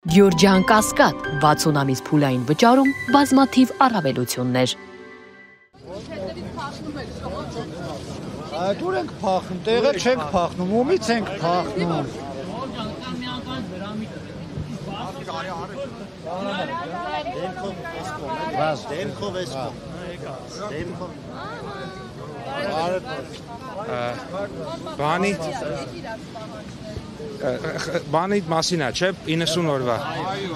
Գյորջյան Կասկադ 60 ամիս փուլային վճարում բազմաթիվ առավելություններ։ Այդ ուր ենք փախնում, տեղը չենք փախնում, ումից ենք փախնում։ Բանի մասին է, չէ, 90 օրվա։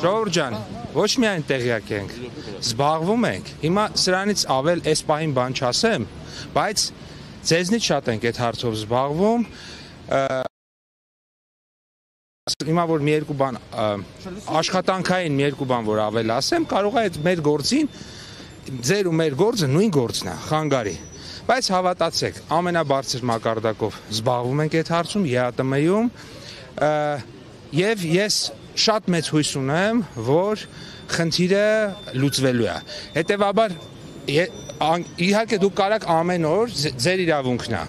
Ժողովուրդ ջան, ոչ միայն տեղյակ ենք, զբաղվում ենք։ Հիմա սրանից ավել այս պահին բան չասեմ, բայց ձեզնից շատ ենք այդ հարցով զբաղվում։ Հիմա որ մի երկու բան աշխատանքային մի երկու բան որ ավել ասեմ, կարող է այդ մեր գործին ձեր ու մեր գործը նույն գործն է, խանգարի։ Բայց հավատացեք, ամենաբարձր մակարդակով զբաղվում ենք այդ հարցում ԵԱՏՄ-ում եւ ես շատ մեծ հույս ունեմ, որ խնդիրը լուծվելու է։ Հետևաբար իհարկե դուք կարաք ամեն օր ձեր իրավունքն է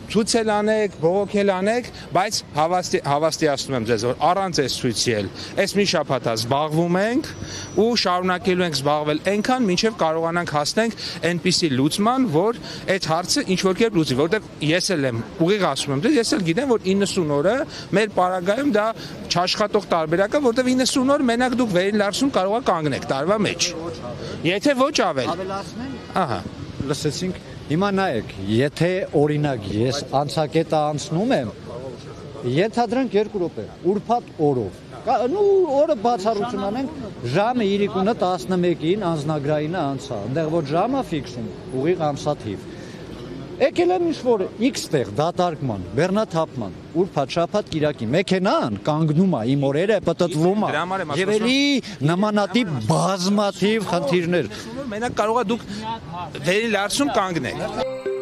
ցույցել անեք, բողոքել անեք, բայց հավաստիացնում եմ ձեզ, որ առանց այս ցույցի էլ այս մի շաբաթ զբաղվում ենք ու շարունակելու ենք զբաղվել այնքան, մինչև կարողանանք հասնենք այնպիսի լուծման, որ այդ հարցը ինչ որ կերպ լուծի, որտեղ ես էլ եմ ուղիղ ասում եմ, ես էլ գիտեմ, որ 90 օրը մեր պարագայում դա չաշխատող տարբերակ է, որտեղ 90 օր մենակ դուք վերին լարսում կարող եք կանգնեք տարվա մեջ։ Եթե ոչ ավել։ Ավելացնեմ։ Ահա, լսեցինք։ Հիմա նայեք, եթե օրինակ ես անցակետը անցնում եմ, ենթադրենք 2 րոպե, ուրբաթ օրով։ Օրը բացառություն անենք, ժամը 11:11-ին անձնագրայինը անցա, այնտեղ որ ժամը ֆիքսում, ուղիղ ամսաթիվ։ Եկել եմ ինչ-որ X տեղ դատարկման, բեռնաթափման, ուրբաթ շաբաթ կիրակի մեքենան կանգնում է, իմ օրերը պտտվում է։ Եվ էլի նմանատիպ բազմաթիվ խնդիրներ։ Մենակ կարող է դուք վերին լարսում կանգնեք։